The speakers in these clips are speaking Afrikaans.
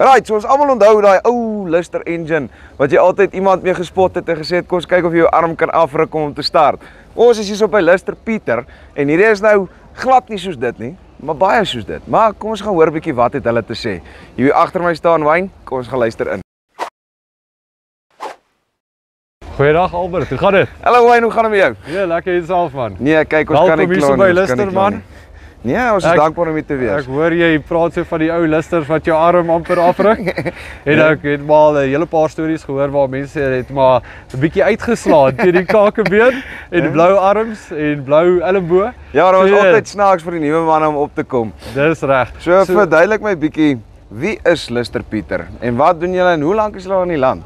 Right, so ons almal onthou daai ou Lister engine wat jy altyd iemand mee gespot het en gesê het kom ons kyk of jy jou arm kan afruk om te start. Ons is hier so by Lister Pieter en hierdie is nou glad nie soos dit nie, maar baie soos dit. Maar kom ons gaan hoor 'n bietjie wat het hulle te sê. Hier agter my staan Wyn, kom ons gaan luister in. Goeiedag Albert, hoe gaan dit? Hallo Wyn, hoe gaan dit met jou? Ja, lekker jezelf man. Nee, kyk ons kan nie kla nie. Welkom hier by Lister man. Nee, ons is dankbaar om hier te wees. Ek hoor jy praat so van die ou Listers wat jou arm amper afruk. En ek het maar 'n hele paar stories gehoor waar mense het maar 'n bietjie uitgeslaan teen die kakebeen en blou arms en blou elmboog. Ja, daar is altyd snaaks vir die nuwe manne om op te kom. Dis reg. So verduidelik my bietjie, wie is Lister Pieter en wat doen julle en hoe lank is julle in die land?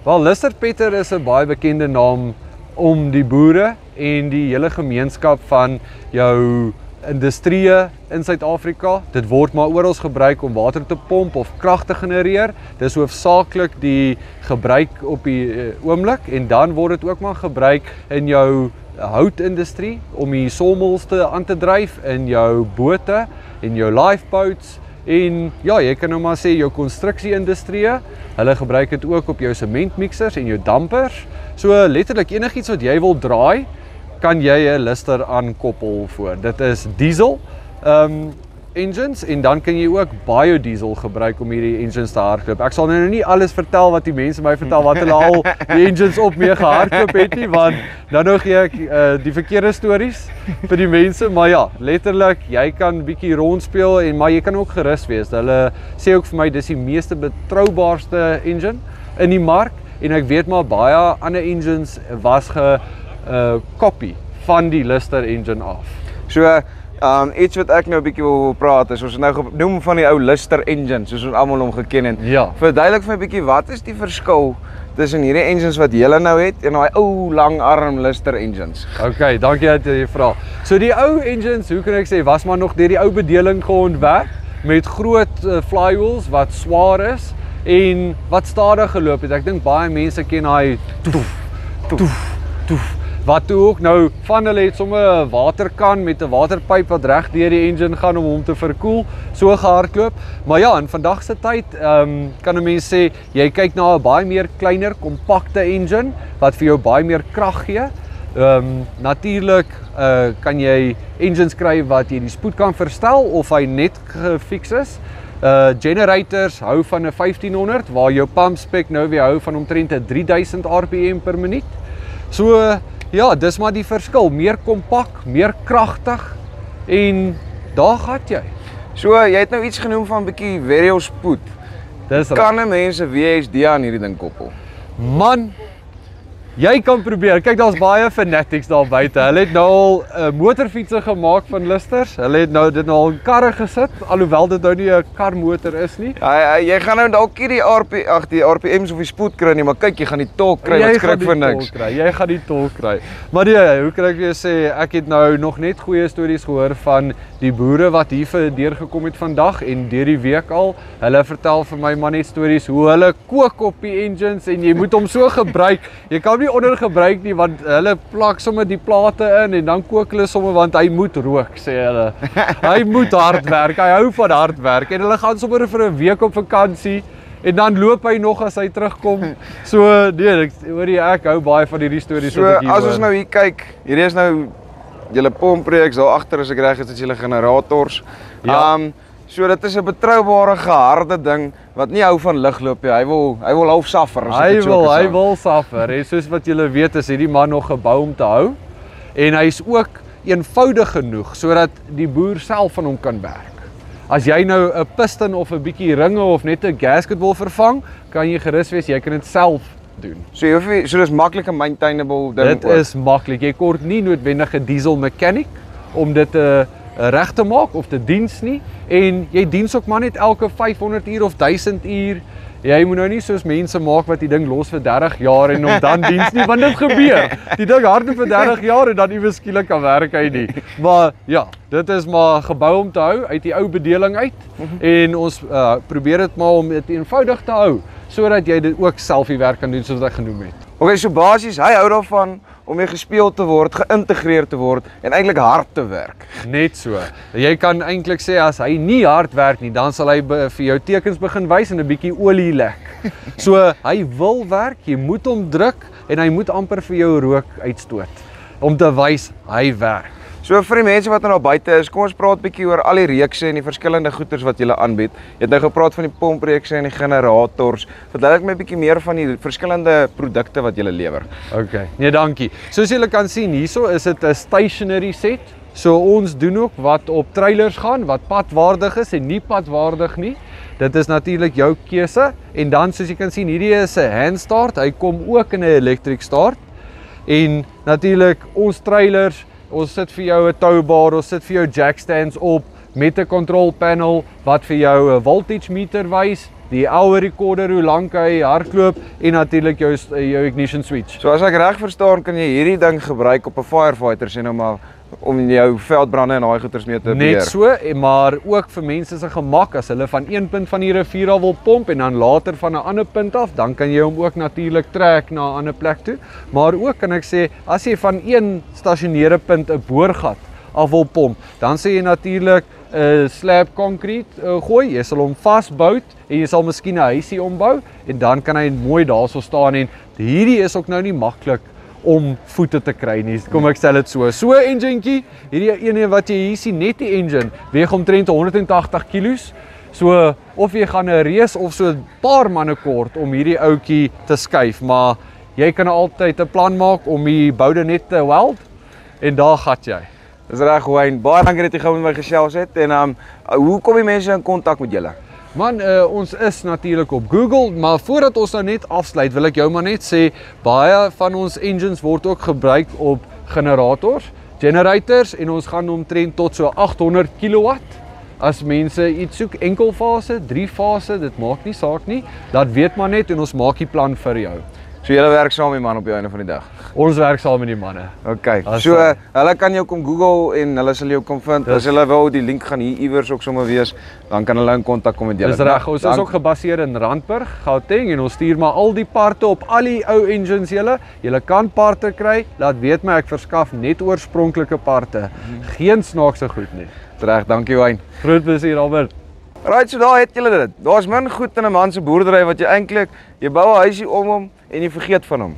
Wel, Lister Pieter is 'n baie bekende naam om die boere en die hele gemeenskap van jou industrieë in Suid-Afrika. Dit word maar oral gebruik om water te pomp of krag te genereer. Dis hoofsaaklik die gebruik op die oomblik en dan word dit ook maar gebruik in jou houtindustrie om die sawmills aan te dryf, in jou bote en jou lifeboats en ja, jy kan nou maar sê jou konstruksieindustrie. Hulle gebruik dit ook op jou sementmixers en jou dampers. So letterlik enigiets wat jy wil draai, kan jy 'n Lister aankoppel voor. Dit is diesel engines en dan kan jy ook biodiesel gebruik om hierdie engines te hardloop. Ek sal nou nie alles vertel wat die mense my vertel wat hulle al die engines op mee gehardloop het nie, want dan gee ek die verkeerde stories vir die mense, maar ja, letterlik jy kan bietjie rondspeel en maar jy kan ook gerus wees. Hulle sê ook vir my dis die meeste betroubaarste engine in die mark en ek weet maar baie ander engines was copy van die Lister engine af. So, iets wat ek nou 'n bietjie wil praat is, ons het nou genoem van die ou Lister engine, soos ons almal hom geken het. Ja. Verduidelik vir my 'n bietjie, wat is die verskil tussen hierdie engines wat julle nou het en daai ou lang arm Lister engines? Okay, dankie dat jy vra. So die ou engines, hoe kan ek sê, was maar nog deur die ou bedeling geontwerp met groot flywheels wat swaar is en wat stadig geloop het. Ek dink baie mense ken daai toef. Wat toe ook nou van hulle het sommer 'n waterkan met 'n waterpyp wat reg deur die engine gaan om hom te verkoel, so gehardloop. Maar ja, in vandag se tyd kan 'n mens sê jy kyk na 'n baie meer kleiner, kompakte engine wat vir jou baie meer krag gee. Natuurlik kan jy engines kry wat jy die spoed kan verstel of hy net gefiks is. Generators hou van 'n 1500 waar jou pump spec nou weer hou van omtrent 'n 3000 rpm per minuut. So ja, dis maar die verskil, meer kompak, meer kragtig en daar gaan jy. So, jy het nou iets genoem van 'n bietjie variable spoed. Dis kan 'n mens 'n VHD aan hierdie ding koppel? Man, jy kan probeer. Kyk, daar's baie fanatics daar buite. Hulle het nou al motorfietsse gemaak van Listers. Hulle het nou dit nou al in karre gesit, alhoewel dit nou nie 'n karmotor is nie. Jy gaan nou dalk nie die RPM's of die spoed kry nie, maar kyk, jy gaan die torque kry wat skrik vir niks. Jy gaan die torque kry. Maar nee, hoe kan ek weer sê, ek het nou nog net goeie stories gehoor van die boere wat hier deurgekom het vandag en deur die week al. Hulle vertel vir my maar net stories hoe hulle kook op die engines en jy moet hom so gebruik. Jy kan nie ondergebruik nie want hulle plak sommer die plate in en dan kook hulle sommer want hy moet rook, sê hulle. Hy moet hard werk, hy hou van hard werk en hulle gaan sommer vir 'n week op vakansie en dan loop hy nog as hy terugkom. So nee, ek hou baie van hierdie stories wat ek hier hoor. As ons nou hier kyk, hierdie is nou julle pompreeks daar agter as ek reg is, dit is julle generators. Ja. So dit is 'n betroubare geharde ding wat nie hou van lugloop nie. Hy wil half suffer as ek dit so kan sê. Hy wil suffer. En soos wat julle weet is hierdie man nog gebou om te hou en hy's ook eenvoudig genoeg sodat die boer self van hom kan werk. As jy nou 'n piston of 'n bietjie ringe of net 'n gasket wil vervang, kan jy gerus wees jy kan dit self doen. So dis maklik 'n maintainable ding. Dit is maklik. Jy kort nie noodwendig 'n diesel mechanic om dit reg te maak of te diens nie en jy diens ook maar net elke 500 uur of 1000 uur. Jy moet nou nie soos mense maak wat die ding los vir 30 jaar en hom dan diens nie, want dit gebeur. Die ding hardloop vir 30 jaar en dan iewes skielik kan werk hy nie. Maar ja, dit is maar gebou om te hou uit die ou bedeling uit en ons probeer dit maar om dit eenvoudig te hou sodat jy dit ook self die werk kan doen soos wat ek genoem het. Okay, so basies, hy hou daarvan om mee gespeel te word, geïntegreer te word en eintlik hard te werk. Net so. Jy kan eintlik sê as hy nie hard werk nie, dan sal hy vir jou tekens begin wys en 'n bietjie olie lek. So hy wil werk, jy moet hom druk en hy moet amper vir jou rook uitstoot om te wys hy werk. So vir die mense wat nou buite is, kom ons praat 'n bietjie oor al die reekse en die verskillende goederes wat julle aanbied. Jy het nou gepraat van die pompreekse en die generators. Verduidelik my 'n bietjie meer van die verskillende produkte wat julle lewer. Okay, nee dankie. Soos julle kan sien, hierso is dit 'n stationary set. So ons doen ook wat op trailers gaan, wat padwaardig is en nie padwaardig nie. Dit is natuurlik jou keuse. En dan soos jy kan sien, hierdie is 'n handstart. Hy kom ook in 'n electric start. En natuurlik ons trailers, ons sit vir jou 'n toubar, ons sit vir jou jackstands op met 'n control panel wat vir jou 'n voltage meter wys, die hour recorder hoe lank hy hardloop en natuurlik jou ignition switch. So as ek reg verstaan, kan jy hierdie ding gebruik op 'n firefighter sê nou maar om jou veldbrande en daai goeters mee te beheer. Net so, maar ook vir mense se gemak as hulle van een punt van die rivier af wil pomp en dan later van 'n ander punt af, dan kan jy hom ook natuurlik trek na 'n ander plek toe. Maar ook kan ek sê as jy van een stasionêre punt 'n boorgat af wil pomp, dan sê jy natuurlik 'n slab konkriet gooi, jy sal hom vasbou en jy sal miskien 'n huisie ombou en dan kan hy mooi daarso staan en hierdie is ook nou nie maklik om voete te kry nie. Kom ek stel dit so. So 'n enjinetjie, hierdie ene wat jy hier sien, net die engine, weeg omtrent 180 kg. So of jy gaan 'n race of so 'n paar manne kort om hierdie ouetjie te skuif, maar jy kan altyd 'n plan maak om die boude net te weld en daar gat jy. Dis reg, Wayne. Baie dankie dat jy gou met my gesels het en hoe kom die mense in kontak met julle? Man, ons is natuurlik op Google, maar voordat ons nou net afsluit, wil ek jou maar net sê, baie van ons engines word ook gebruik op generators en ons gaan omtrent tot so 800 kW. As mense iets soek, enkelfase, 3-fase, dit maak nie saak nie, dat weet maar net en ons maak die plan vir jou. So julle werk saam met die man op die einde van die dag. Ons werk saam met die manne. Okay. So hulle kan jou kom Google en hulle sal jou kom vind. As hulle wil, die link gaan hier iewers ook sommer wees, dan kan hulle in kontak kom met julle. Dis reg. Ons is ook gebaseer in Randburg, Gauteng en ons stuur maar al die parte op al die ou engines julle. Julle kan parte kry. Laat weet my ek verskaf net oorspronklike parte. Geen snaakse goed nie. Reg, dankie Wayne. Groot plesier, Albert. Right, so daar het julle dit. Daar's min goed in 'n man se boerdery wat jy bou 'n huisie om hom en jy vergeet van hom.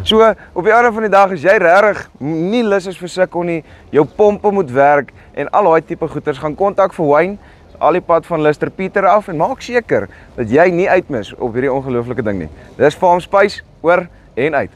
So, op die einde van die dag is jy regtig nie lus is vir sukkel nie, jou pompe moet werk en al daai tipe goeders, gaan kontak vir Wayne, al die pad van Luster Pieter af en maak seker dat jy nie uitmis op hierdie ongelooflike ding nie. Dis Farm Spice, oor en uit.